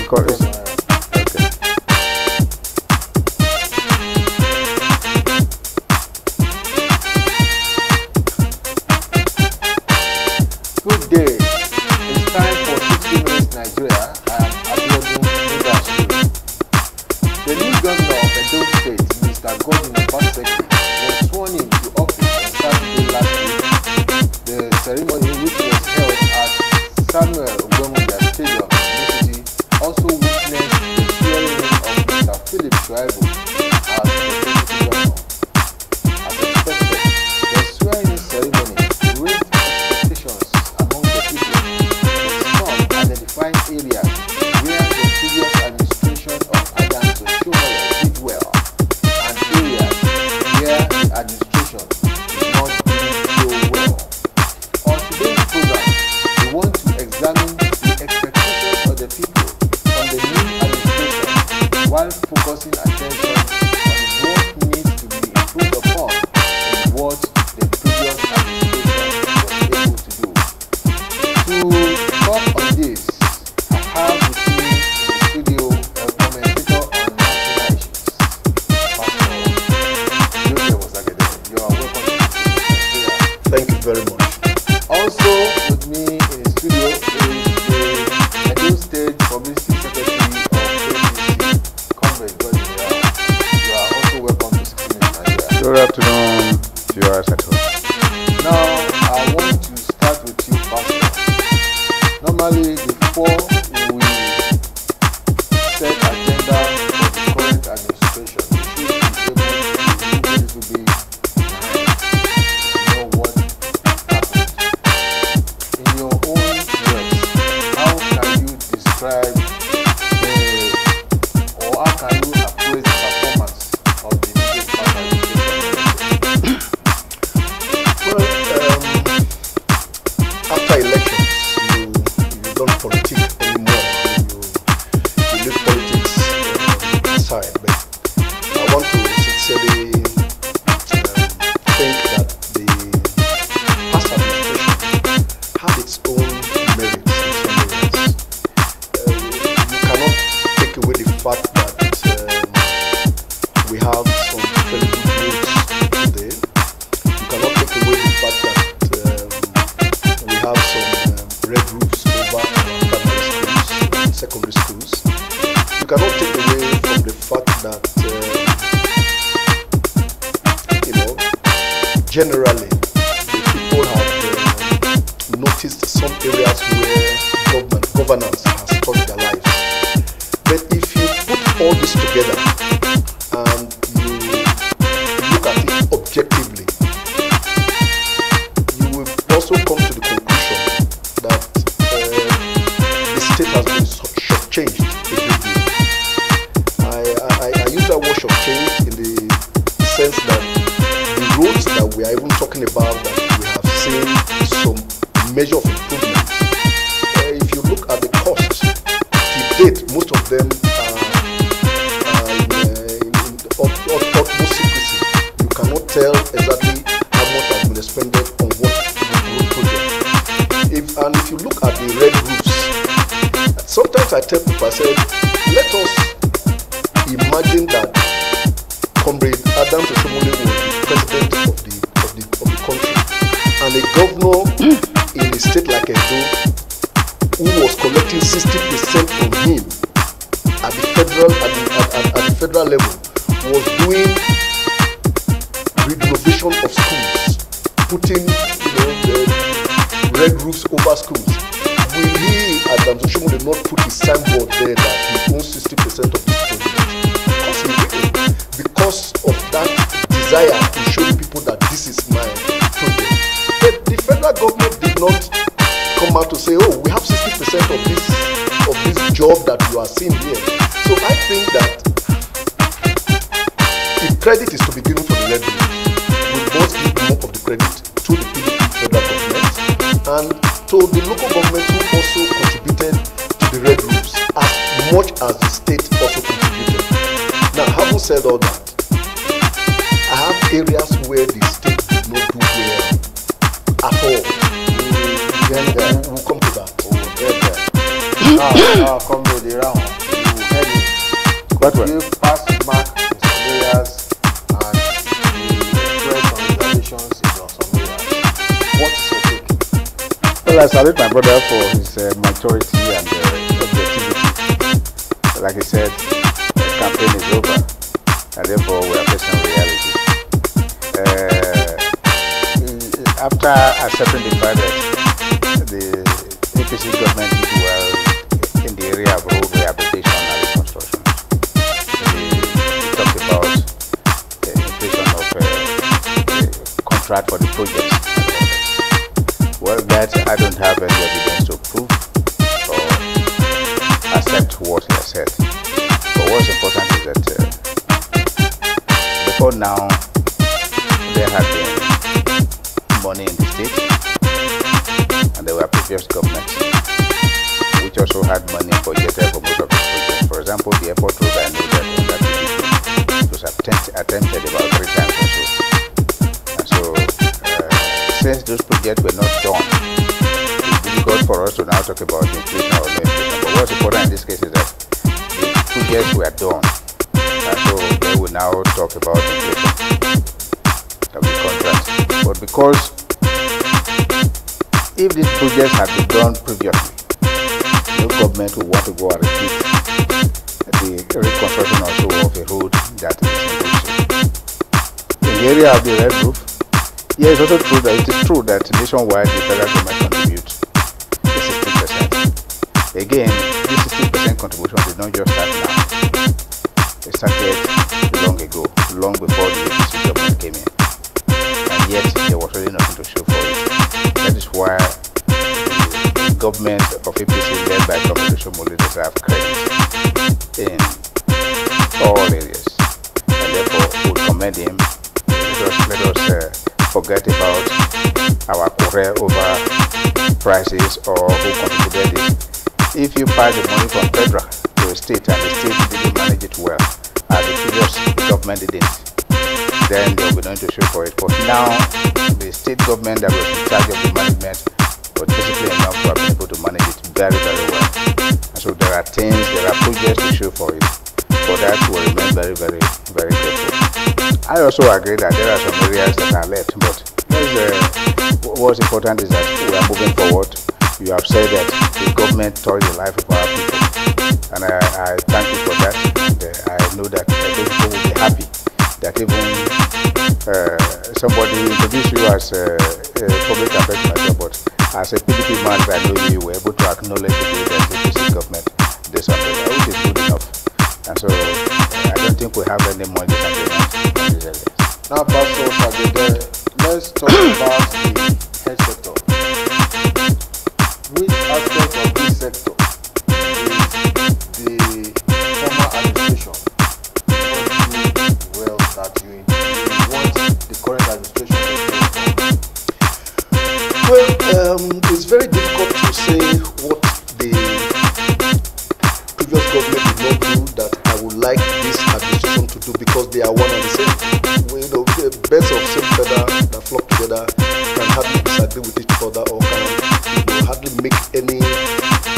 Good day. It's time for 60 Minutes Nigeria. I am Abiodun, Mudasiru. The new governor of Edo State, Mr. Mudasiru, was sworn into office on Saturday last week. The ceremony, which was held at Samuel Stadium in the city, also witnessed the swearing in of Mr. Philip Shuaibu as the deputy governor. As expected, the swearing-in ceremony raised expectations among the people, with some identifying areas where the previous administration of Adams Oshiomhole did well, and areas where the administration did not do so well. On today's program, we want to examine the expectations of the people from the new administration while focusing attention on what needs to be improved upon and what the previous administration was able to do. To talk on this, I have with me in the studio a commentator on national issues, Pastor Joseph. You are welcome to Nigeria. Thank you very much. Also with me in the studio is the Edo State Publicity Secretary of APC, Comrade Godwin. You are also welcome to 60 Minutes Nigeria. Good afternoon, viewers at home. Now, I want to start with you, Pastor. Normally, before we set agenda for the current administration, we should be able to look a little bit behind to know what happened. In your own words, how can you describe or how can you appraise the performance of the immediate past administration? Well, after elections, you don't politic anymore. You leave politics aside. But I want to sincerely think that the past administration had its own merits in some areas. You cannot take away the fact that we have some very good roads today. You cannot take away the fact that we have some red roofs over our primary schools and secondary schools. You cannot take away from the fact that, generally, the people have noticed some areas where governance has touched their lives. But if you put all this together and you look at it objectively, you will also come to the conclusion that the state has been shortchanged a great deal. I use that word shortchanged in the sense that the roads that we are even talking about, that we have seen some measure of improvement. If you look at the costs, to date, most of them are in utmost secrecy. You cannot tell exactly how much has been expended on what road project. If you look at the red roofs, sometimes I tell people, I said, let us imagine that Comrade Adams Oshiomhole was the president of the country, and a governor in a state like Edo who was collecting 60% from him at the federal level was doing renovation of schools, putting the red roofs over schools. Will he, Adams Oshiomhole, not put his signboard there that he owns 60% of this project? Because he did. Because of that desire to show the people that this is my project. But the federal government did not come out to say, oh, we have 60% of this job that you are seeing here. So I think that if credit is to be given for the red roofs, we must give more of the credit to the PDP federal government and to the local government who also contributed to the red roofs as much as the state also contributed. Now, having said all that, I have areas where the state did not do well at all. We'll come to that. Now, Comrade Iran. What one? gave pass mark in some areas and he expressed some reservations in some areas. What is your take? Well, I salute my brother for his maturity and objectivity. Like he said, the campaign is over, and therefore we are facing reality. After accepting the fact that the APC government did well in the area of road rehabilitation and reconstruction, we talked about the inflation of the contract for the projects. Well, that I don't have any evidence to prove or accept what he has said. But what's important is that before now, there had been money in the state, and there were previous governments which also had money budgeted for most of these projects. For example, the airport road, I know that it was attempted about 3 times or so. And so, since those projects were not done, it's difficult for us to now talk about inflation or no inflation. But what's important in this case is that the projects were done, and so they will now talk about inflation of the contract. But because if these projects had been done previously, no government will want to go and repeat the reconstruction also of a road that is in good shape. In the area of the red roof, yeah, it's also true that it is true that nationwide the federal government contributes 60%. Again, this 60% contribution did not just start now. It started long ago, long before the APC government came in. And yet, there was really nothing to show for it. That is why the government of APC led by Governor Shomole deserve credit in all areas. And therefore, we commend him. Let us forget about our quarrel over prices or who contributed it. If you pass the money from federal to a state and the state didn't manage it well, and the previous government didn't, then they'll be going to show for it. But now, the state government that was in charge of the management was disciplined enough to have been able to manage it very, very well. And so there are things, there are projects to show for it. For that, we'll remain very, very, very grateful. I also agree that there are some areas that are left, but what's important is that we are moving forward. You have said that the government touched the life of our people, and I thank you for that. And I know that those people will be happy that even somebody introduced you as a public affairs manager, but as a PDP man, I know you were able to acknowledge the way that the APC government did something, which is good enough. And so I don't think we have any more disagreements in this area. Now, Pastor Fagede, let's talk about the health sector. Which aspect of this sector is the former administration well that you want the current administration to do? Well, it's very difficult to say what the previous government did not do that I would like this administration to do, because they are one and the same. The birds of same feather that flock together can hardly disagree with each other or can hardly make any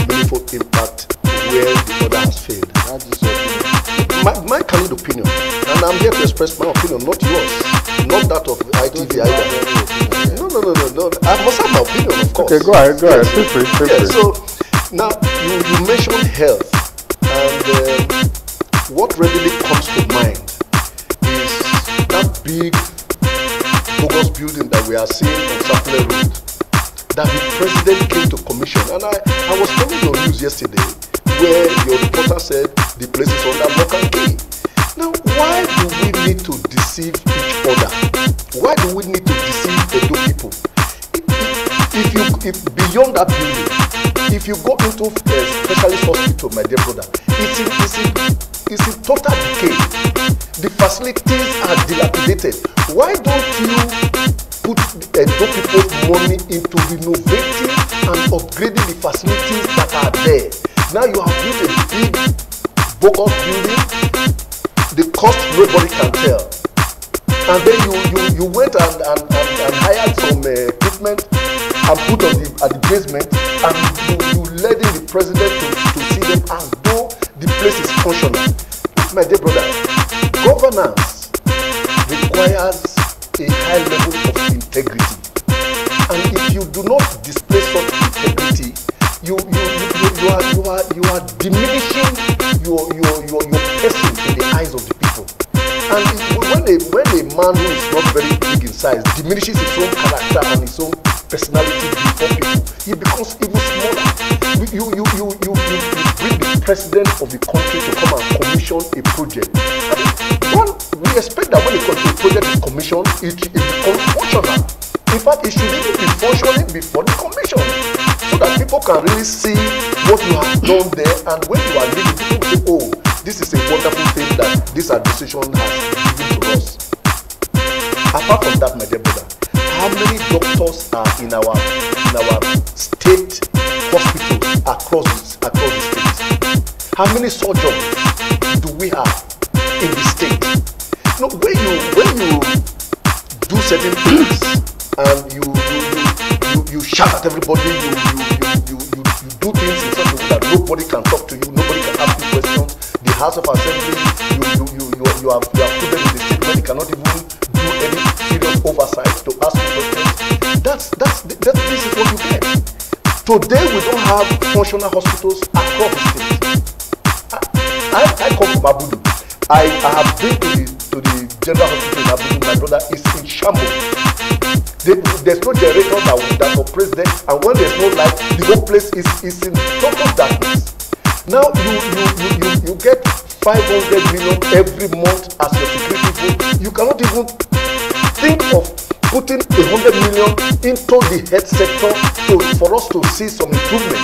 meaningful impact where the other has failed. That is your opinion. My candid opinion, and I'm here to express my opinion, not yours, not that of ITV either. No. I must have my opinion, of course. Okay, go ahead. Yes. Feel free. So now you mentioned health, and what readily comes to mind is that big bogus building that we are seeing on Sapele Road that the president came to commission. And I was following your news yesterday where your reporter said the place is under lock and key. Now, why do we need to deceive each other? Why do we need to deceive Edo people? If beyond that building, if you go into a specialist hospital, my dear brother, it's in total decay. The facilities are dilapidated. Why don't you put Edo people's money into renovating and upgrading the facilities that are there? Now you have built a big bogus building. The cost nobody can tell. And then you went and hired some equipment and put on at the basement, and you led in the president to see them as though the place is functional. My dear brother, governance requires a high level of integrity. And if you do not display such integrity, you are diminishing your person in the eyes of the people. And when a man who is not very big in size diminishes his own character and his own personality before people, he becomes even smaller. You bring the president of the country to come and commission a project. We expect that when a project is commissioned, it becomes functional. In fact, it should even be functioning before the commission, so that people can really see what you have done there, and when you are leaving, people say, oh, this is a wonderful thing that this administration has given to us. Apart from that, my dear brother, how many doctors are in our state hospitals across the state? How many surgeons do we have in the state? No, when you do certain things and you shout at everybody, you do things in such a way that nobody can talk to you, nobody can ask you questions. The House of Assembly, you have put them in the state where they cannot even do any serious oversight to ask you questions. This is what you get. Today we don't have functional hospitals across the state. I come from Abiodun. I have been to the general hospital in Abiodun. My brother is in shambles. There's no generator that operates there, and when there's no light, the whole place is in total darkness. Now you get 500 million every month as your security vote. You cannot even think of putting 100 million into the health sector for us to see some improvement.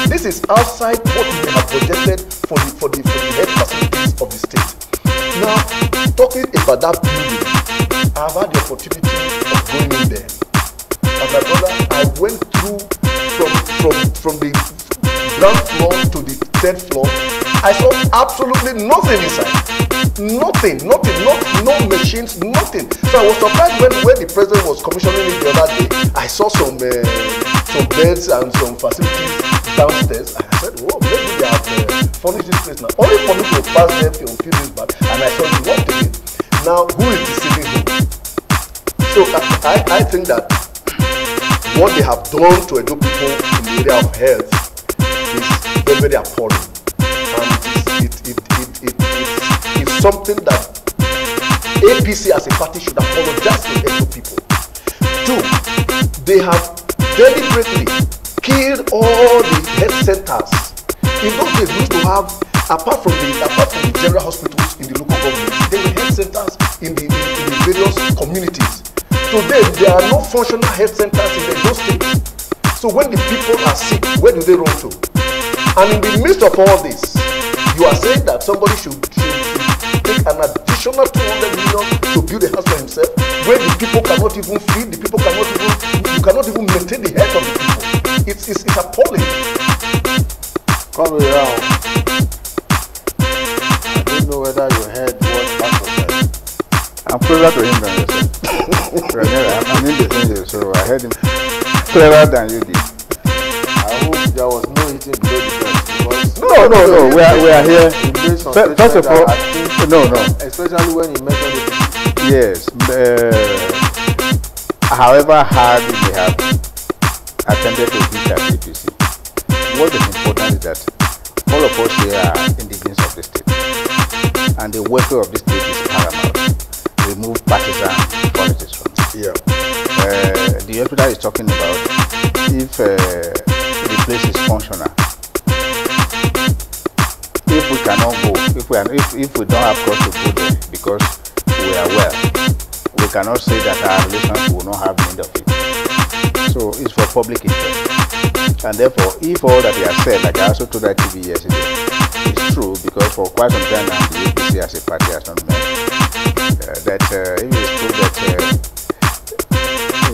This is outside what we have budgeted for the health facilities of the state. Now, talking about that building, I've had the opportunity of going in there. And my brother, I went through from the ground floor to the third floor. I saw absolutely nothing inside. Nothing, no machines, nothing. So I was surprised when the president was commissioning it the other day. I saw some beds and some facilities downstairs. I said, whoa, maybe they have furnished this place now. Only for me to pass there a few days back, and I saw the work again. Now, who is deceiving who? So I think that what they have done to Edo people in the area of health is very, very appalling. And it's something that APC as a party should apologize to Edo people. Two, they have deliberately killed all the health centers. In those days, we used to have, apart from the general hospitals in the local government, there were health centers in the various communities. Today, there are no functional health centers in those states. So when the people are sick, where do they run to? And in the midst of all this, you are saying that somebody should take an additional 200 million to build a house for himself, where the people cannot even feed, you cannot even maintain the health of the people. It's appalling. Come around. I don't know whether you heard what Pastor said. I'm closer to him than yourself. I'm in the same, so I heard him clearer than you did. I hope there was no eating below the belt. No. We are here. First of all, no. Especially when he mentioned it. Yes. However hard we have attempted to beat at APC, what is important is that all of us here are indigenous of the state, and the welfare of the state is paramount. Remove partisan politics from it. Yeah. The hospital is talking about if the place is functional. If we cannot go, if we don't have cause to go there because we are well, we cannot say that our relations will not have need of it. So it's for public interest. And therefore, if all that they have said, like I also told that TV yesterday, is true, because for quite some time now, the APC as a party has not met. That if it is true that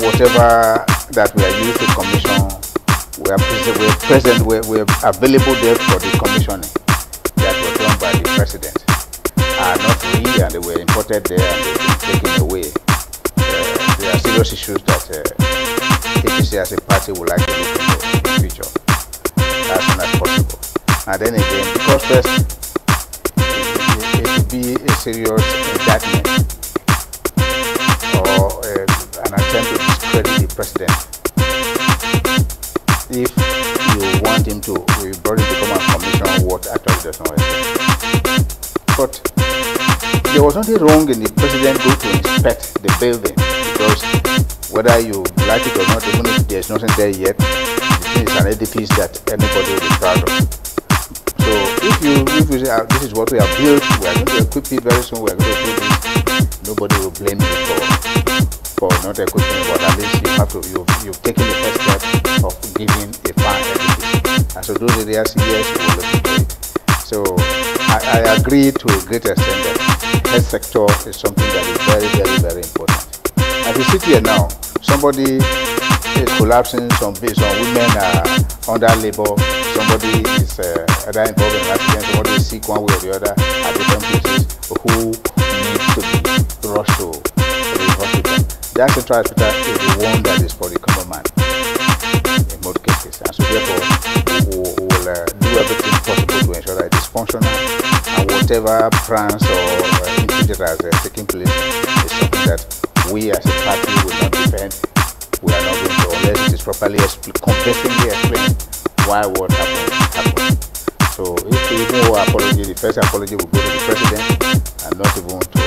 whatever that we are used to commission, we are available there for the commissioning that were done by the president are not free, and they were imported there and they've been taken away. There are serious issues that APC as a party would like to look into in the future as soon as possible. And then again, because first, it be a serious indictment or an attempt to discredit the president if you want him to, we brought him to come and commission what actually does not exist. But there was nothing wrong in the president going to inspect the building, because whether you like it or not, even if there's nothing there yet, it is an edifice that anybody will be proud of. So if you say, this is what we have built, we are going to equip it very soon, we are going to do this, nobody will blame you for not equipping it, but at least you have to, you've taken the first step of giving a fine edifice. And so those areas, yes, we will look into it. So I agree to a great extent that health sector is something that is very, very, very important. As we sit here now, somebody is collapsing, some women are under labor, somebody is either involved in an accident, somebody is sick one way or the other at different places who needs to be rushed to the hospital. That central hospital is the one that is for the common man in most cases. And so therefore, we will do everything possible to ensure that it is functional, and whatever plans or incident has taken place is something that we as a party will not defend. We are not going to, unless it is properly convincingly explained why what happened. So if we know our apology, the first apology will go to the president and not even to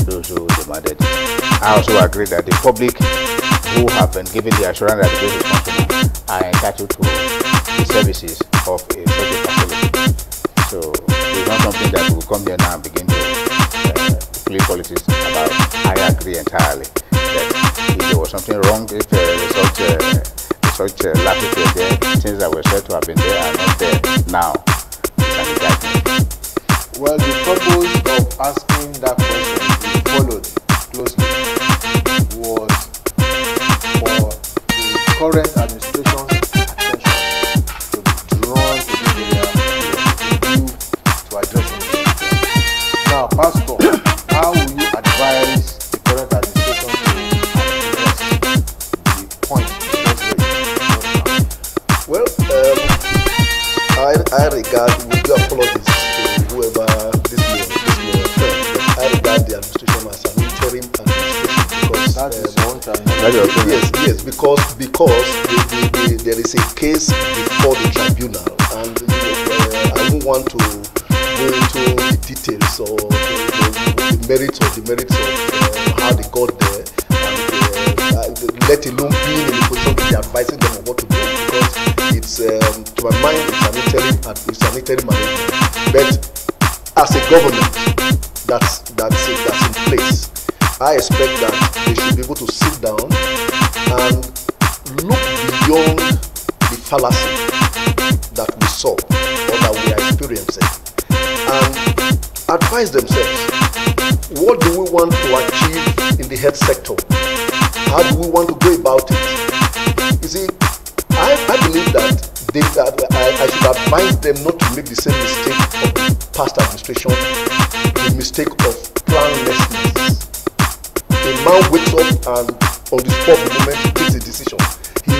those who demanded it. I also agree that the public who have been given the assurance that the place is functional are entitled to the services of such a facility. So it's not something that will come here now and begin to play politics about. I agree entirely that if there was something wrong, if such lapses were there, things that were said to have been there are not there now, it's an indictment. Well, the purpose of asking that question, we followed closely, was for the current administration's attention to be drawn to this area with a view to addressing it. Now, Pastor, how will you advise the current administration to address the point just raised? Well, I regard, with your apologies to whoever this may offend, but I regard the administration as an interim administration because That is one time. yes, because there is a case before the tribunal, and I don't want to go into the details or the merits of how they got there, and let alone being in a position to be advising them on what to do, because it's to my mind it's an interim management. But as a government that's in place, I expect that they should be able to sit down and look beyond the fallacy that we saw or that we are experiencing and advise themselves, what do we want to achieve in the health sector? How do we want to go about it? You see, I believe that I should advise them not to make the same mistake of the past administration, the mistake of planlessness. A man wakes up and on the spot of the moment he takes a decision. He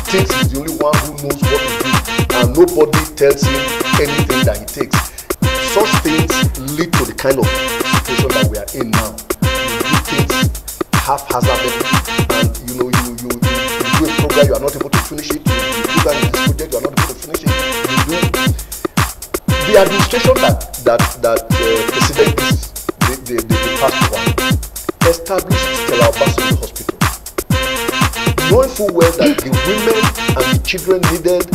thinks he's the only one who knows what to do, and nobody tells him anything that he takes. Such things lead to the kind of situation that we are in now. You do things haphazardly, and you do a program, you are not able to finish it. You do that in this project, you are not able to finish it. The administration that President the past one established Stella Obasanjo Hospital, knowing full well that the women and the children needed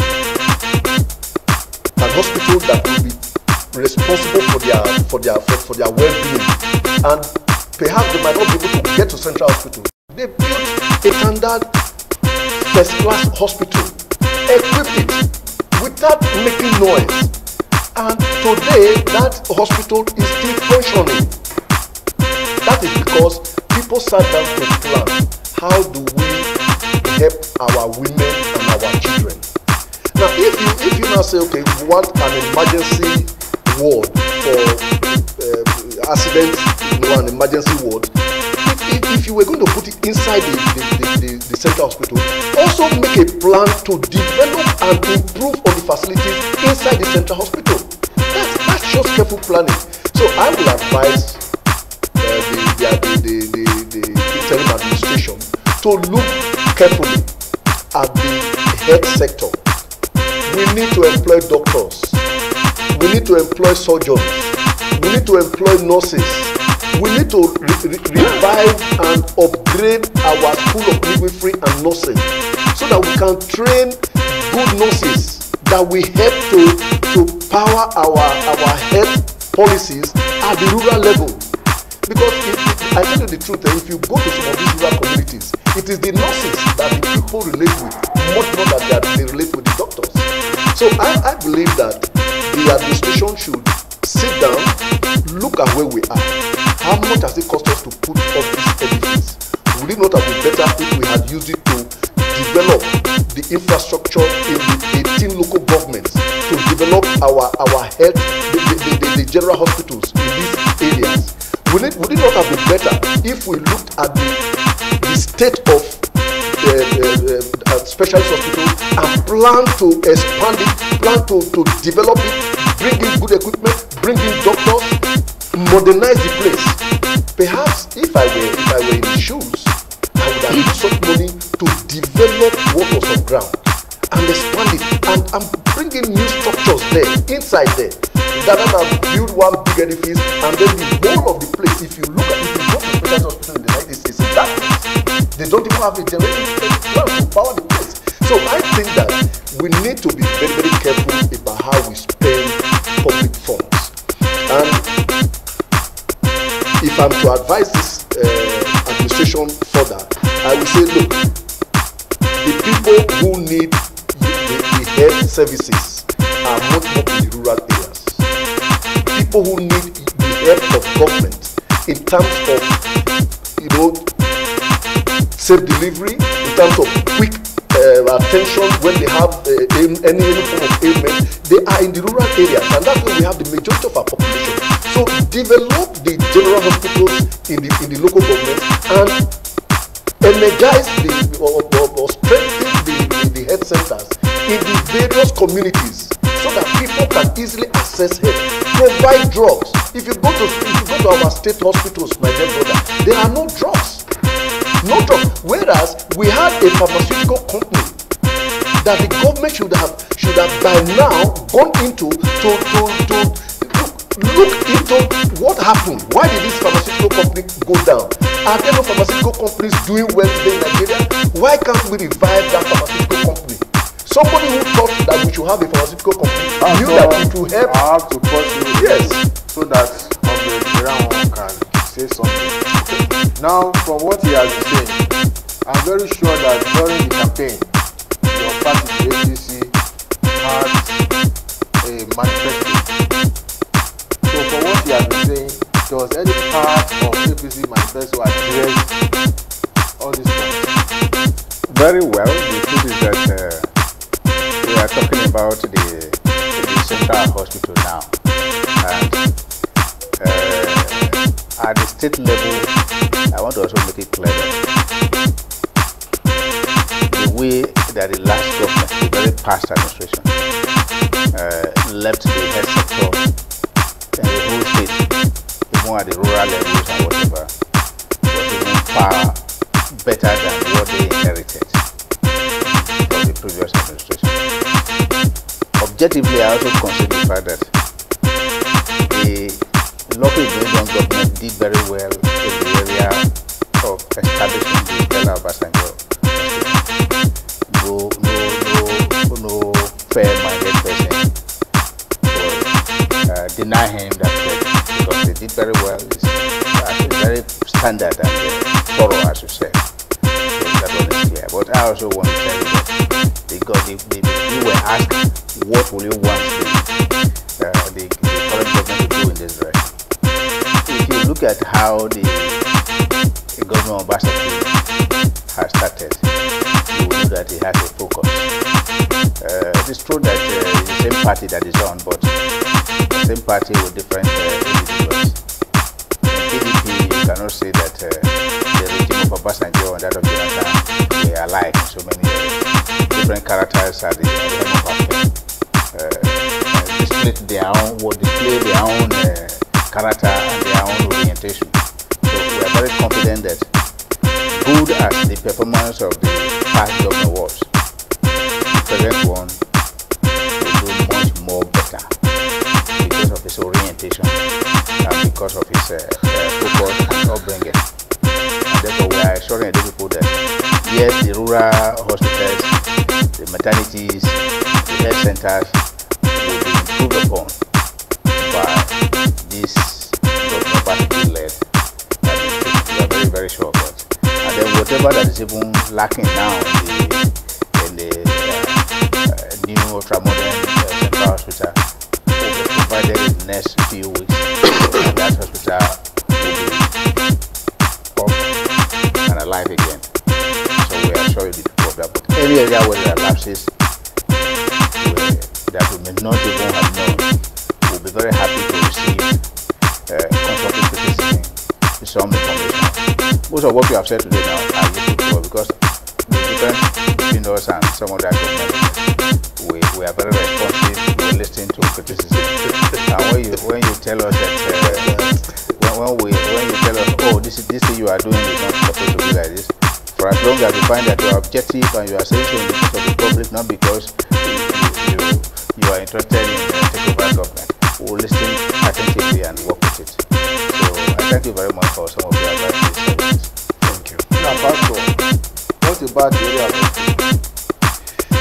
an hospital that will be responsible for their well-being, and perhaps they might not be able to get to Central Hospital. They built a standard first-class hospital, equipped it without making noise, and today that hospital is still functioning. That is because people sat down to plan, how do we help our women and our children? Now, if you now say, okay, we want an emergency ward for accidents, an emergency ward. If you were going to put it inside the central hospital, also make a plan to develop and improve on the facilities inside the central hospital. That shows careful planning. So So I will advise the interim administration to look carefully at the health sector. We need to employ doctors. We need to employ surgeons. We need to employ nurses. We need to revive and upgrade our school of midwifery and nursing so that we can train good nurses that will help to power our health policies at the rural level. Because I tell you the truth, if you go to some of these rural communities, it is the nurses that the people relate with, much more than that they relate with the doctors. So I believe that the administration should sit down, look at where we are. How much has it cost us to put up this edifice? Would it not have been better if we had used it to develop the infrastructure in the 18 local governments, to develop our health, the general hospitals in these areas? Would it not have been better if we looked at the state of specialist hospitals and plan to expand it, plan to develop it, bring in good equipment, bring in doctors, modernize the place? Perhaps if I were in the shoes, I would have used such money to develop what was on ground and expand it and bring in new structures there, inside there, rather than build one big edifice and then the whole of the place. If you go to the hospital in the night, it's in darkness. They don't even have a generating plant to power the place. So I think that we need to be very, very careful about how we spend public funds. And if I'm to advise this administration further, I will say, look, the people who need the health services are much more in the rural areas. People who need the help of government in terms of, safe delivery, in terms of quick attention when they have any form of ailment, they are in the rural areas, and that's where we have the majority of our population. So develop the general hospitals in the local government and energize or strengthen the health centers in the various communities so that people can easily access help. Provide drugs. If you go to our state hospitals, my dear brother, there are no drugs. No drugs. Whereas we had a pharmaceutical company that the government should have by now gone into to look into what happened. Why did this pharmaceutical company go down? Are there no pharmaceutical companies doing well today in Nigeria? Why can't we revive that pharmaceutical company? Somebody who thought that we should have a pharmaceutical company knew that it will help. I have to pause you. Yes. So that Abiodun can say something. Now, from what he has been saying, I'm very sure that during the campaign, your party, the APC, had a manifesto. So, from what he has been saying, does any part of APC manifesto address all these points? Very well. The truth is that we are talking about the central hospital now, and at the state level, I want to also make it clear that the way that the last government, the very past administration, left the health sector in the whole state, even at the rural levels and whatever, was even far better than what they inherited from the previous administration. Objectively, I also consider the fact that the local government did very well in the area of establishing the Bella Obasanjo. No fair-minded person will deny him that credit, because they did very well. It's very standard and thorough, as you said. That one is clear. But I also want to tell you that you were asked, what will you want the current government to do in this direction? If you look at how the government of Mudasiru has started, you will know that he has a focus. It is true that it's the same party that is on, but the same party with different individuals. In PDP, you cannot say that the regime of Obasanjo and that of Jonathan were alike in so many different characters at the helm of affairs. They split their own, display their own character and their own orientation. So we are very confident that good as the performance of the past governor was, the present one will do much more better because of his orientation and because of his focus and upbringing. And therefore we are assuring the people that yes, the rural hospitals, the maternities, the health centers will be improved upon by this government party led. We are very, very sure of that. And then whatever that is even lacking now in the new ultra-modern central hospital will be provided in the next few weeks. And that hospital will be up and alive again. So we assure you the people of that. But any area where there are lapses that we may not even have known, we'll be very happy to receive constructive criticism, some information. Most of what we have said today now are useful because the difference between us and some of that government, we are very responsive. We listen to criticism. And when you tell us that when you tell us, oh, this thing you are doing is not supposed to be like this, for as long as you find that you are objective and you are saying so in the interest of the public, not because you are interested in taking over government, we will listen attentively and work with it. So I thank you very much for some of your advice. Thank you. Now, Pastor, what about the area of education?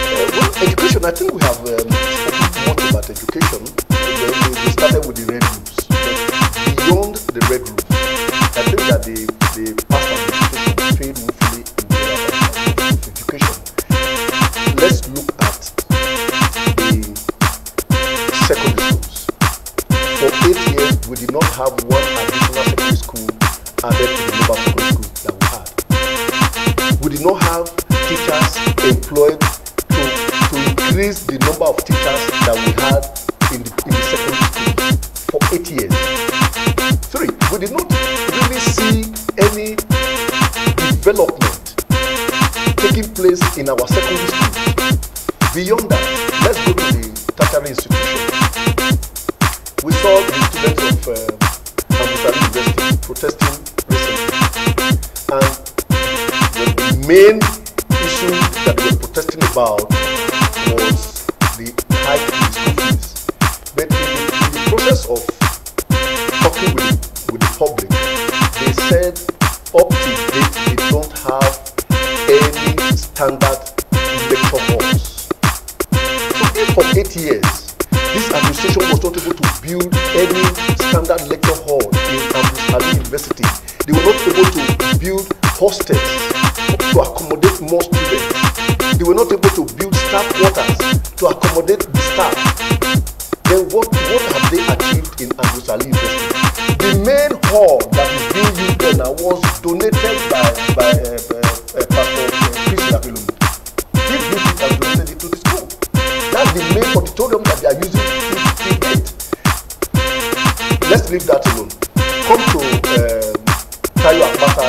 Well, education, I think we have spoken much about education. We started with the red roofs. But beyond the red roof, I think that the past administration failed woefully in the area of education. Let's look at the secondary schools. For 8 years, we did not have one additional secondary school added to the global secondary school that we had. We did not have teachers employed to increase the number of teachers that we had in the secondary schools for 8 years. 3, we did not really see any development taking place in our secondary schools. Beyond that, let's go to the tertiary institution. We saw the students of Mudasiru University protesting recently, and the main issue that they were protesting about was the hike in the school fees. But in the process of talking with the public, they said up to date they don't have any standard lecture halls. So if for 8 years this administration was not able to build any standard lecture hall in Mudasiru University, they were not able to build hostels to accommodate more students, they were not able to build staff quarters to accommodate the staff, then what have they achieved in Mudasiru University? The main hall that is being used there now was donated by Pastor Chris Abiodun. He built it and donated it to the school. That's the main auditorium that they are using to date. Let's leave that alone. Come to Tayo Akpata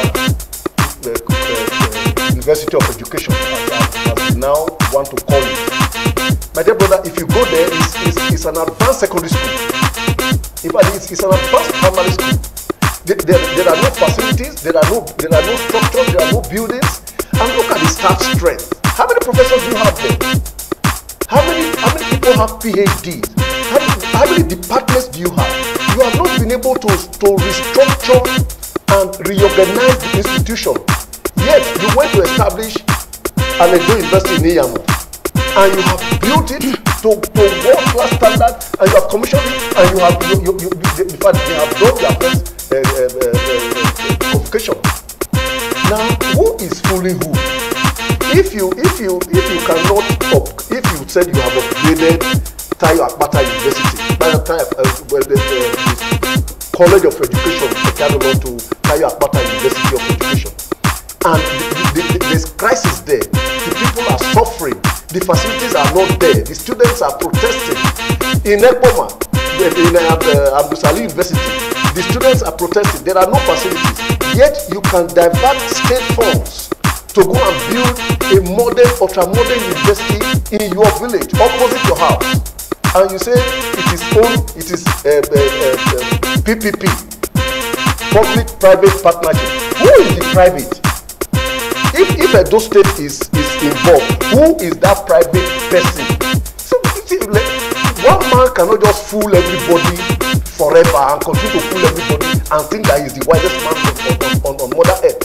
University of Education, as we now want to call it. My dear brother, if you go there, it's an advanced secondary school. In fact, it's an advanced primary school. There are no facilities, there are no structures, there are no buildings. And look at the staff strength. How many professors do you have there? How many people have PhDs? How many departments do you have? You have not been able to restructure and reorganize the institution. Yet you went to establish an University in Niyamu, and you have built it to world-class standard, and you have commissioned it, and in fact they have done their first convocation. Now, who is fooling who? If you cannot if you said you have upgraded Tayo Akpata University, by the time College of Education Ekadolo to Tayo Akpata University of Education, and there's crisis there. The people are suffering. The facilities are not there. The students are protesting. In Ekpoma, in Mudasiru University, the students are protesting. There are no facilities. Yet you can divert state funds to go and build a modern, ultra-modern university in your village, opposite your house. and you say it is PPP, public-private partnership. Who is the private? If Edo State is involved, who is that private person? So one man cannot just fool everybody forever and continue to fool everybody and think that he's the wisest man on Mother Earth.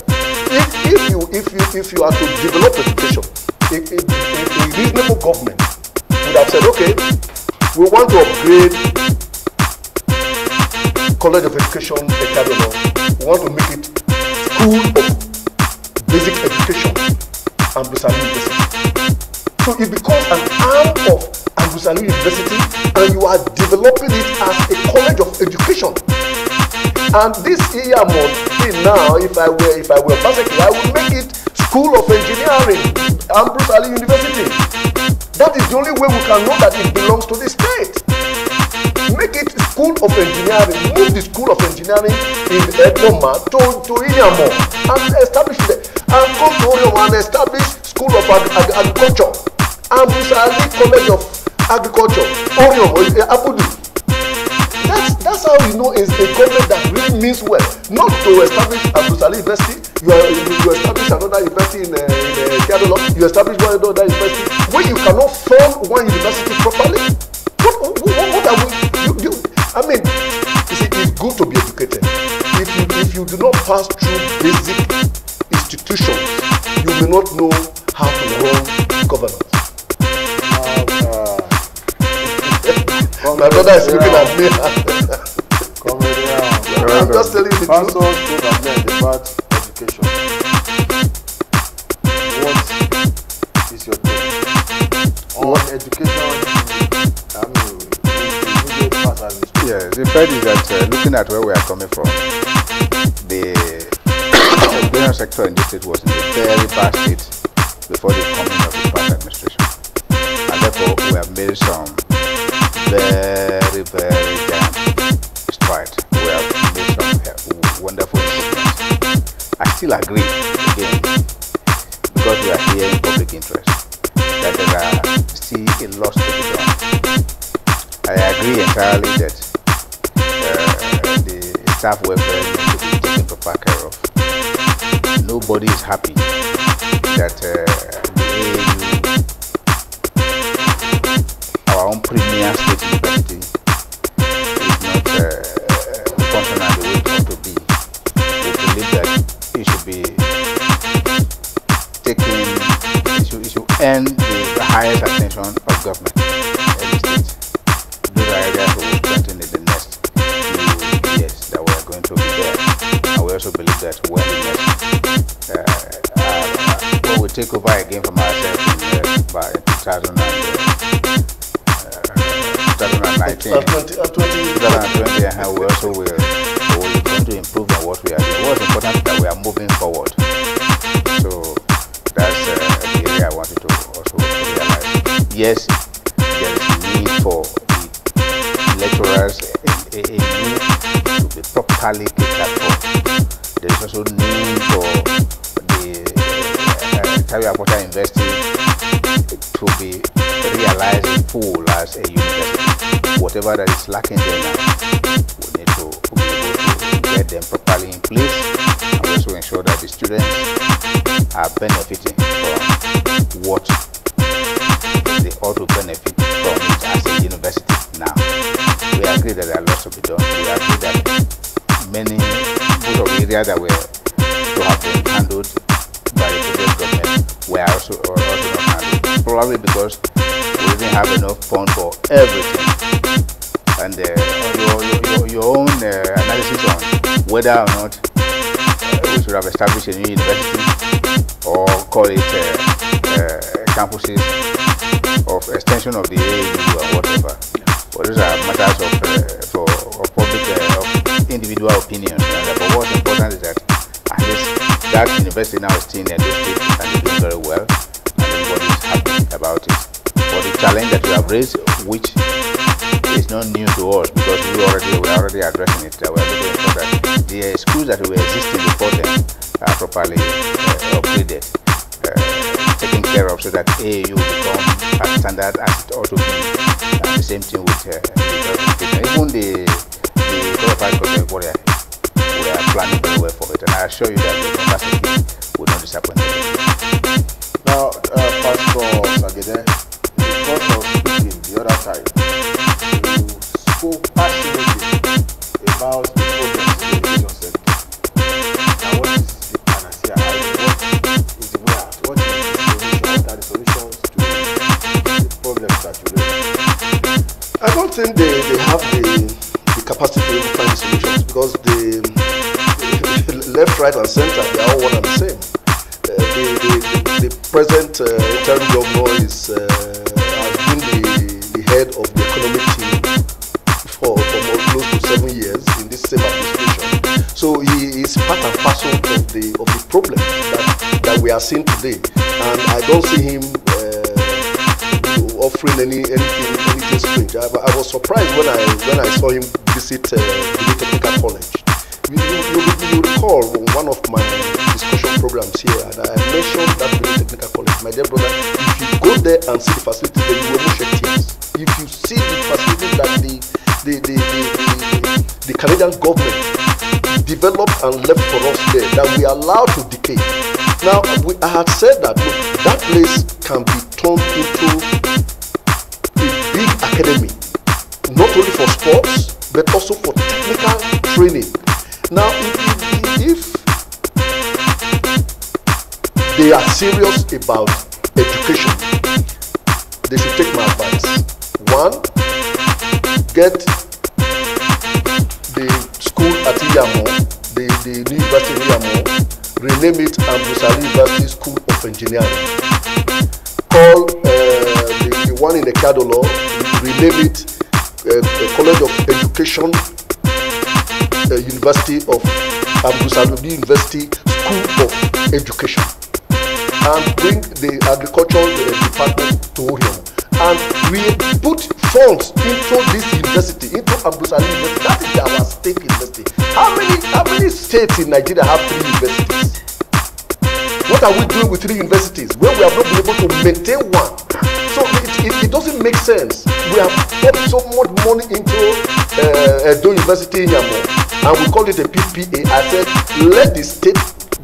If you are to develop education, a reasonable government would have said, okay, we want to upgrade College of Education Academy. We want to make it School of Basic Education and Mudasiru University. So it becomes an arm of Mudasiru University, and you are developing it as a college of education. And this year now, if I were basically, I would make it School of Engineering and Mudasiru University. That is the only way we can know that it belongs to the state. Make it School of Engineering. Move the School of Engineering in Edoma to Inyamo and establish it. And come to Orion and establish School of Agriculture and Mudasiru College of Agriculture, Orion, Abiodun. That's how you know it's a government that really means well. Not to establish Mudasiru University, you establish another university in Abiodun, you establish one another university, where you cannot fund one university properly. What are we? I mean, you see, it's good to be educated. If you do not pass through basic institutions, you may not know how to run governance. My brother is looking at me. I'm just telling you the truth. Pastors spoke at length about education. What is your take on education? Yeah, the fact is that looking at where we are coming from, the education sector in this state was in a very bad state before the coming of the past administration, and therefore we have made some very damn strides. We have made some wonderful improvements. I still agree again, because we are here in public interest, that there are still a lot to be done. I agree entirely that the staff welfare needs to be taken proper care of. Nobody is happy that the AAU, our own premier state university, is not functional the way it ought to be. We believe that it should be taken, it should earn the highest attention of government in the state. Those are areas we will strengthen in the next few years that we are going to be there. And we also believe that when we take over again from ourselves by 2019, we also will going to improve on what we are doing. What's important is that we are moving forward. So that's the area I wanted to also realize. Yes, there is a need for lecturers in AAU to be properly catered for. There is also need for the Tawi Water University to be realized in full as a university. Whatever that is lacking there now, we need to be able to get them properly in place, and also ensure that the students are benefiting from what they ought to benefit from it as a university now. We agree that there are lots to be done. We agree that most of the areas that were to have been handled by the previous government were also not handled. Probably because we didn't have enough funds for everything. And your own analysis on whether or not we should have established a new university or call it campuses of extension of the AAU or whatever. But those are matters of public, of individual opinions. But what's important is that at least that university now is still in the state and doing very well, and everybody is happy about it. But the challenge that you have raised, which is not new to us, because we are already addressing it, that we are going to ensure that the schools that were existing before them are properly upgraded, taken care of, so that AAU become as standard as it ought to be, and the same thing with even the qualified project warrior. We are planning very well for it, and I assure you that the university will not disappoint you. Now, Pastor Sagede, because of speaking the other side, you spoke passionately about the problems in the education sector. Now, what is the panacea? What is the way out? What are the solutions to the problems that you raise? I don't think they have the capacity to find solutions, because the left, right, and center, they are all one and the same. The present interim governor has been the head of the economic team for close to 7 years in this same administration. So he is part and parcel of the problem that we are seeing today, and I don't see him offering anything strange. I was surprised when I saw him visit the technical college. You recall one of my discussion programs here, and I mentioned that technical college. My dear brother, if you go there and see the facilities, then you will shed tears. If you see the facilities that the Canadian government developed and left for us there, that we are allowed to decay. Now, I had said that, look, that place can be turned into a big academy, not only for sports, but also for technical training. Now, if they are serious about education, they should take my advice. One, get the school at Iyamo, the new university in Iyamo, rename it Mudasiru University School of Engineering. Call the one in the Kadolo, rename it College of Education, University of Mudasiru University School of Education, and bring the agricultural department to Orion, and we put funds into this university, into Mudasiru University. That is our state university. How many states in Nigeria have 3 universities? What are we doing with 3 universities when we have not been able to maintain one? So it doesn't make sense. We have put so much money into Edo University in Yamo, and we call it a PPA. I said, let the state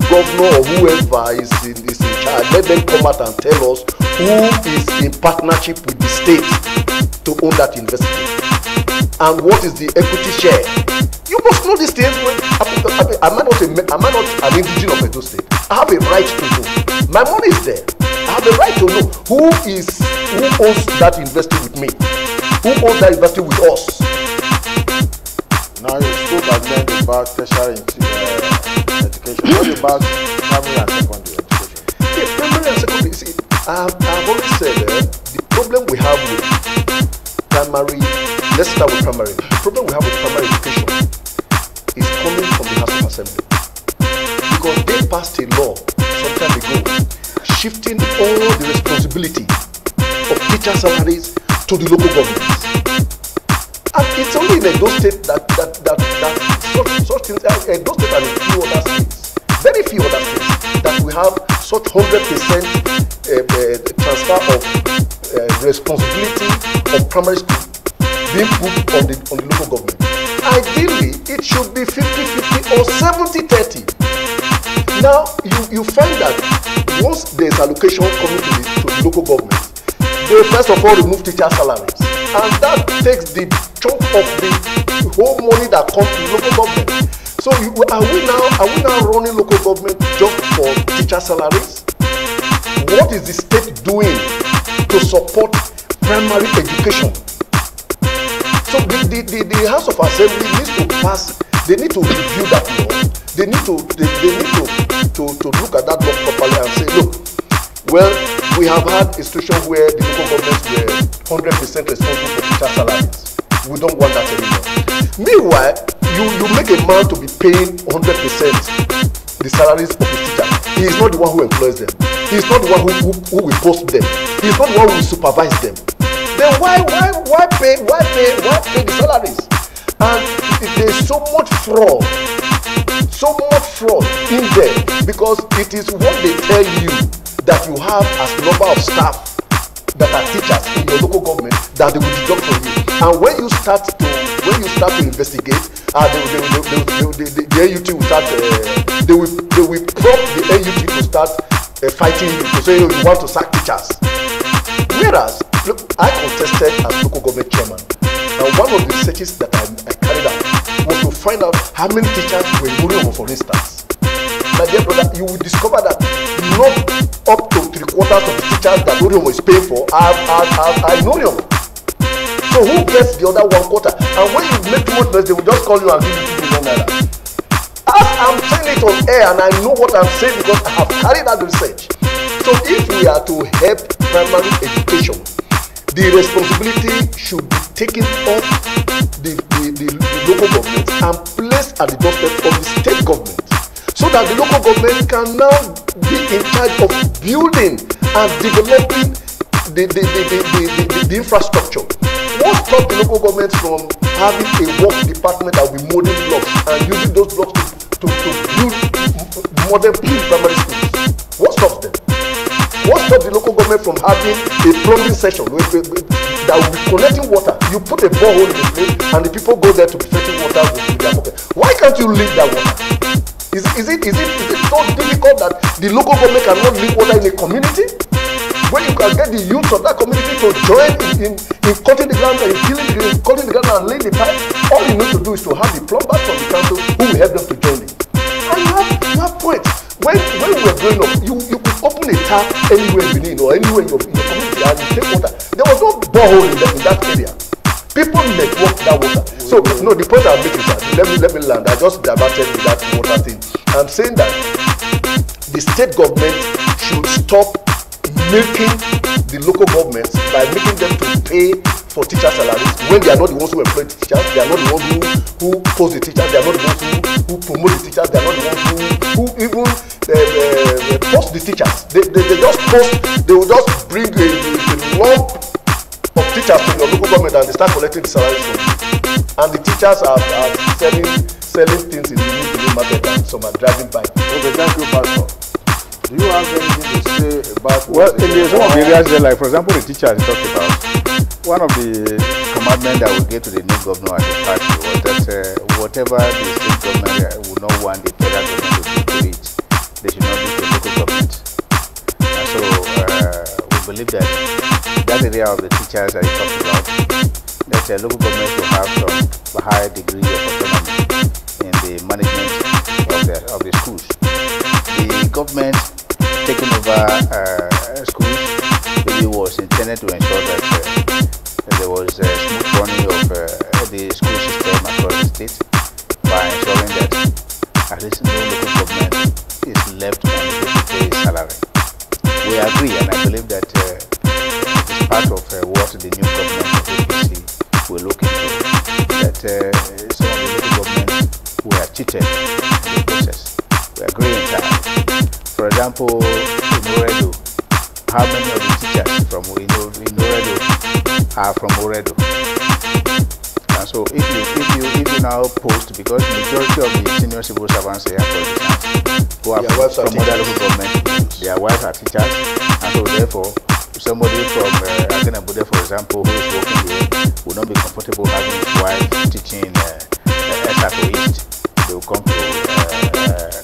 governor or whoever is in charge, let them come out and tell us who is in partnership with the state to own that university, and what is the equity share. You must know these things. Am I not an indigenous of Edo State? I have a right to know. My money is there. I have a right to know who owns that university with me, who owns that university with us. Now you spoke at length about tertiary education. What about primary and secondary education? Yeah, primary and secondary. See, I've always said the problem we have with primary. Let's start with primary. The problem we have with primary education is coming from the House of Assembly, because they passed a law some time ago shifting all the responsibility of teacher salaries to the local governments. And it's only in Edo State that such things, Edo State and a few other states, very few other states, that we have such 100% transfer of responsibility of primary school being put on the local government. Ideally, it should be 50-50 or 70-30. Now, you find that once there's allocation coming to the local government, they first of all remove teacher salaries, and that takes the chunk of the whole money that comes to the local government. So are we now running local government just for teacher salaries? What is the state doing to support primary education? So the House of Assembly needs to pass. They need to review that law. They need to look at that law properly and say, look, well, we have had a situation where the local governments were 100% responsible for teacher salaries. We don't want that anymore. Meanwhile, you make a man to be paying 100% the salaries of the teacher. He is not the one who employs them. He is not the one who will post them. He is not the one who will supervise them. Then why pay the salaries? And there is so much fraud in there, because it is what they tell you that you have as number of staff that are teachers in your local government that they will deduct from you. And when you start to investigate, the NUT will start. They will prompt the NUT to start fighting you to say, oh, you want to sack teachers. Whereas, look, I contested as local government chairman, and one of the researches that I carried out was to find out how many teachers were in Uriom, for instance. My dear brother, you will discover that not up to 3/4 of the teachers that Uriom is paying for are in Uriom. So who gets the other 1/4? And when you make too much noise, they will just call you and give you 2 million naira. As I'm saying it on air, and I know what I'm saying because I have carried out research. So if we are to help primary education, the responsibility should be taken off the local government and placed at the doorstep of the state government, so that the local government can now be in charge of building and developing the infrastructure. What stops the local government from having a work department that will be molding blocks and using those blocks to build modern primary schools? What stops them? What stops the local government from having a plumbing session that will be collecting water? You put a borehole in the place and the people go there to be fetching water with their pocket. Why can't you leak that water? Is it so difficult that the local government cannot leak water in a community? When you can get the youth of that community to join in cutting the ground and cutting the ground and laying the pipe, all you need to do is to have the plumbers from the council who will help them to join in. And you have points. When we were growing up, you could open a tap anywhere in Benin or anywhere in your community and you take water. There was no borehole in that area. People network that water. So no, the point I'm making is let me land. I just diverted with that water thing. I'm saying that the state government should stop milking the local governments by making them to pay for teacher salaries when they are not the ones who employ the teachers, they are not the ones who post the teachers, they are not the ones who promote the teachers, they are not the ones who even post the teachers. They just post, they will just bring a lump of teachers to your local government and they start collecting the salaries from you. And the teachers are selling things in the market and some are driving by. Okay, thank you, Pastor. Do you have anything to say about well, in some of the areas there, like for example, the teachers talked about, one of the commandments that we gave to the new governor at the party was that whatever the state government would not want the federal government to do it, they should not do to local government. And so we believe that area of the teachers that you talked about, that local government will have some higher degree of autonomy in the management of the schools. The government taking over schools really was intended to ensure that there was a smooth running of the school system across the state by ensuring that at least no local government is left unable to pay its salary. We agree, and I believe that it is part of what the new government of APC will look into, that some of the local governments were cheated in the process. We agree in that. For example, in Oredo, how many of the teachers from in Oredo are from Oredo? And so if you now post, because the majority of the senior civil servants here who are from other local government, their wives are teachers, and so therefore somebody from Agenabude, for example, who is working here will not be comfortable having his wife teaching Esako East. They will come to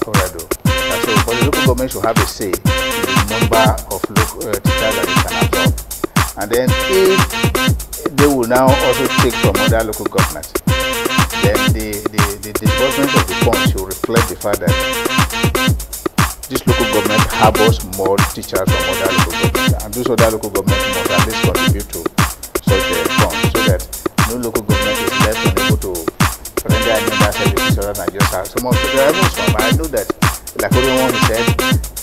Oredo. And so, but the local government should have a say in the number of local teachers that they can absorb. And then if they will now also take from other local governments, then the disbursement of the funds should reflect the fact that this local government harbors more teachers from other local governments, and those other local governments must at least contribute to such funds, so that no local government is left unable to render any other services other than just have some of the drivers from. I know that, like everyone said,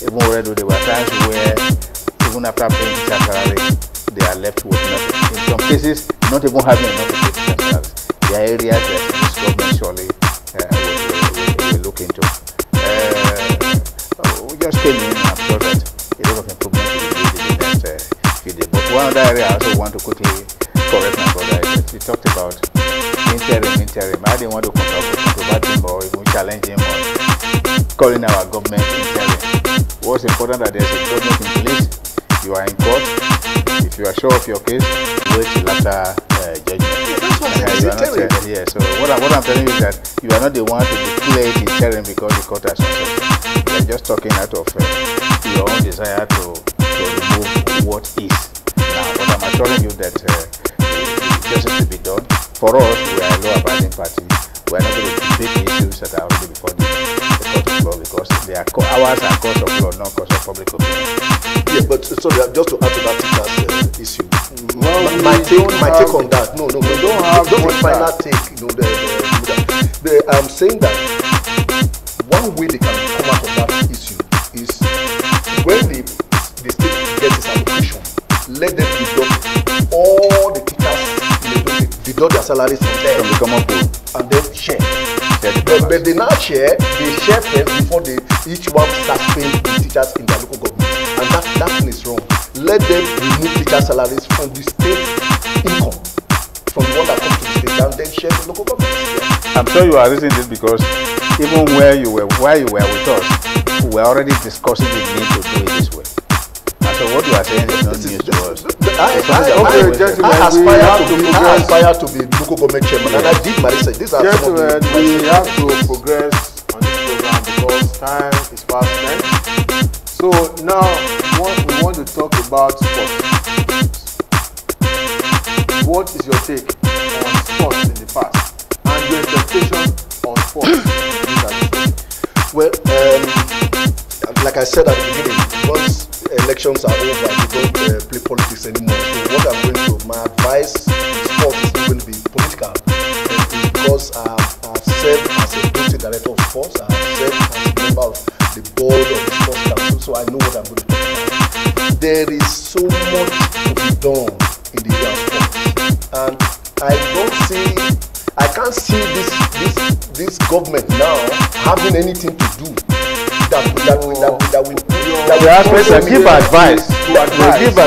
even already there were times where even after paying teacher salary, they are left with nothing. In some cases, not even having enough to pay teacher salaries. There are areas that this government surely will look into. We just came in and I'm sure that a lot of improvement will be made in the next few days. But one other area I also want to quickly correct my brother is that we talked about interim. I didn't want to contribute him or even challenge him on calling our government interim. What's important that there's a government in place. You are in court. If you are sure of your case, wait till after judgment. That's why I said interim. Yeah, so what I'm telling you is that you are not the one to declare it interim because the court has successful. You are just talking out of your own desire to remove what is. Now, what I'm assuring you that justice will be done. For us, we are a law-abiding party. We are not going to debate issues that are already before the court of law because they are ours are courts of law, not courts of public opinion. Yeah, but sorry, just to add to that teacher's issue. Well, my take on that. No, we don't have the final take. I'm saying that one way they can come out of that issue is when the state gets its allocation, let them deduct all the teachers, deduct their salaries from there, from the common pool, and then share. But they now share first before each one starts paying the teachers in their local government, and that thing is wrong. Let them remove teacher salaries from the state income, from the one that comes to the state, and then share the local government. I'm sure you are reasoning this because even while you were with us, we were already discussing the need to do it this way. And so what you are saying is not news to us. I aspire to be local government chairman, and I did my research. These are some of the we have to progress on this program because time is fast spent. So now we want to talk about sports. What is your take on sports in the past and your expectation on sports? Well, like I said at the beginning, once elections are over, we don't play politics anymore. So what I'm going to, my advice in sports is not going to be political. Because I've served as a deputy director of sports, I've served as a member of the board of the sports council, so I know what I'm going to do. There is so much to be done in the area of sports, and I can't see this government now having anything to do that will give advice.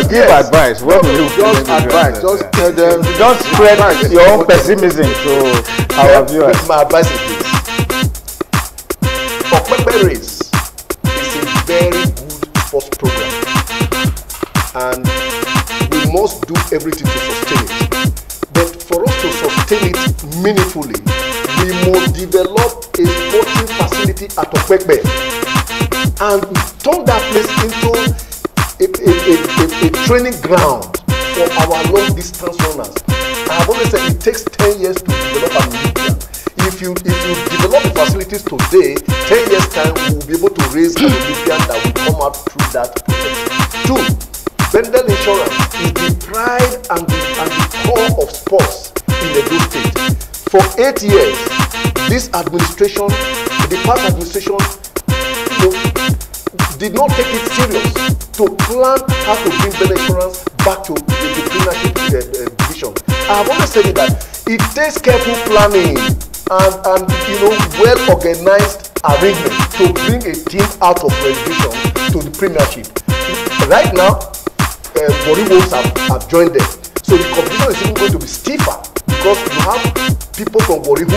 Give advice. What will you just advise? Just tell them. Don't spread your own pessimism to our viewers. My advice is this: Okpekpe race is a very good sports program, and we must do everything to sustain it. But for us to sustain it meaningfully, we must develop a sporting facility at Okpekpe and turn that place into a training ground for our long distance runners. I have always said it takes 10 years to develop an Olympian. If you develop the facilities today, 10 years time we will be able to raise an Olympian that will come out through that process. 2, Bendel Insurance is the pride and the core of sports in Edo State. For 8 years, this administration, the past administration, did not take it serious to plan how to bring Bendel Insurance back to the premiership division. I have always said it that it takes careful planning and well organized arrangement to bring a team out of relegation to the premiership. Right now, Warri Wolves have joined them, so the competition is even going to be stiffer because you have people from Warri who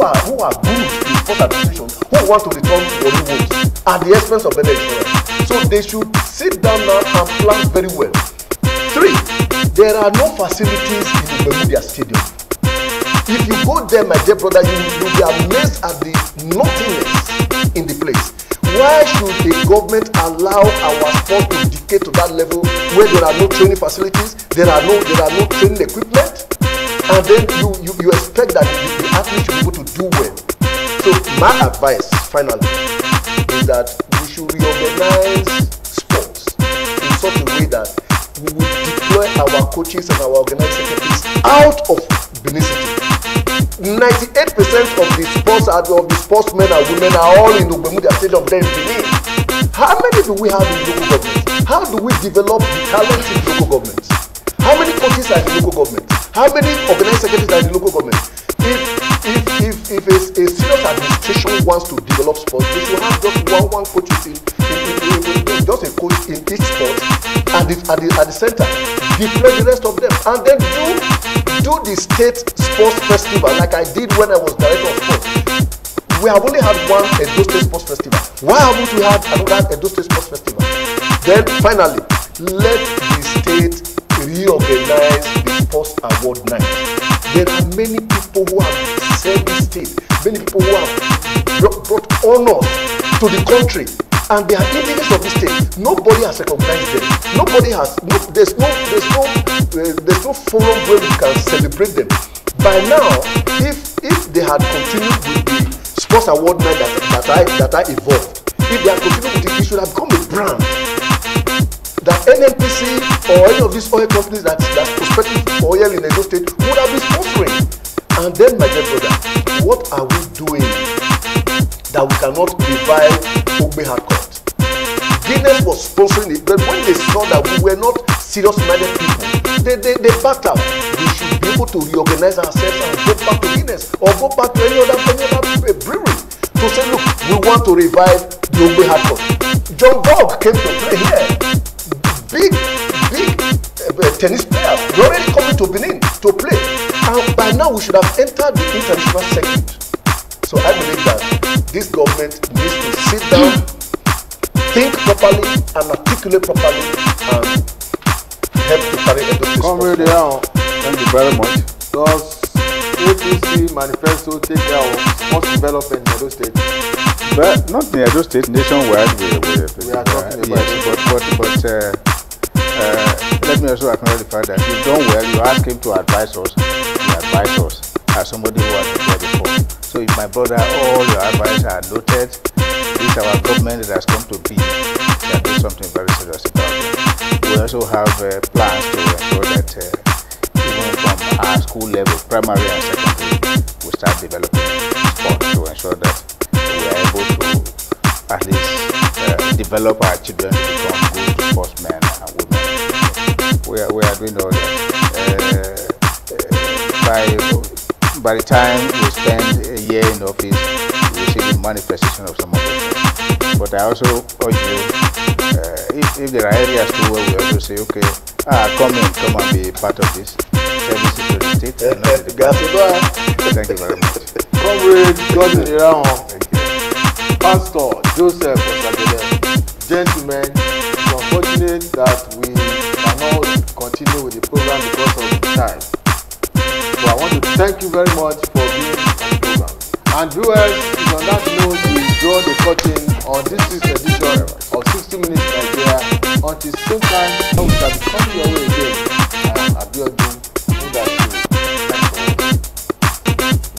are good in sport administration who want to return to Warri Wolves at the expense of Bendel Insurance. So they should sit down now and plan very well. 3, there are no facilities in the Bermuda Stadium. If you go there, my dear brother, you will be amazed at the nothingness in the place. Why should the government allow our sport to decay to that level where there are no training facilities, there are no training equipment, and then you expect that the athletes should be able to do well? So my advice, finally, is that we should reorganize sports in such a way that we will deploy our coaches and our organizing secretaries out of Benin City. 98% of the sportsmen and women are all in the Bermuda Stadium there in Benin. How many do we have in local government? How do we develop the talent in local government? How many coaches are in local government? How many organizing secretaries are in local government? If a serious administration wants to develop sports, they should have just one coach just a coach in each sport at the center. Deploy the rest of them, and then do the state sports festival like I did when I was director of sports. We have only had one Edo State Sports Festival. Why haven't we had another Edo State Sports Festival? Then finally, let the state reorganize the sports award night. There are many people who have served the state, many people who have brought honor to the country, and they are indigenous of the state. Nobody has recognized them. Nobody has. There's no forum where we can celebrate them. By now, if they had continued with the sports award night that I evolved, if they had continued with it, it should have become a brand that NNPC or any of these oil companies that's prospecting for oil in Edo State would have been sponsoring. And then, my dear brother, what are we doing that we cannot revive Ogbe Hardcourt? Guinness was sponsoring it, but when they saw that we were not serious-minded people, they backed out. We should be able to reorganize ourselves and go back to Guinness or go back to any other brewery to say, look, we want to revive the Ogbe Hardcourt. John Bog came to play here. Big tennis players were already coming to Benin to play, and by now we should have entered the international circuit. So I believe that this government needs to sit down, think properly, and articulate properly, and help to carry Edo State. Comrade, thank you very much. Does APC manifesto take care of sports development in Edo State? But not in Edo State, nationwide. We are talking about it. But let me also acknowledge the fact that you've done well. You asked him to advise us. You advise us as somebody who has been there before. So if my brother, all your advice are noted, this our government that has come to be, that do something very serious about it. We also have plans to ensure that even from our school level, primary and secondary, we start developing sports to ensure that we are able to at least develop our children to become good sportsmen and women. We are doing all that. By the time we spend a year in office, we see the manifestation of some of it. But I also urge you, if there are areas too where we also say, okay, come and be part of this service to the state. Thank you very much. Comrade Gordon Iran, Pastor Joseph Osagede, gentlemen, it's unfortunate that we cannot continue with the program because of the time. So I want to thank you very much for being on the program. And viewers, it's on that note we draw the curtain on this week's edition of 60 Minutes Nigeria. Until same time, we shall be coming your way again.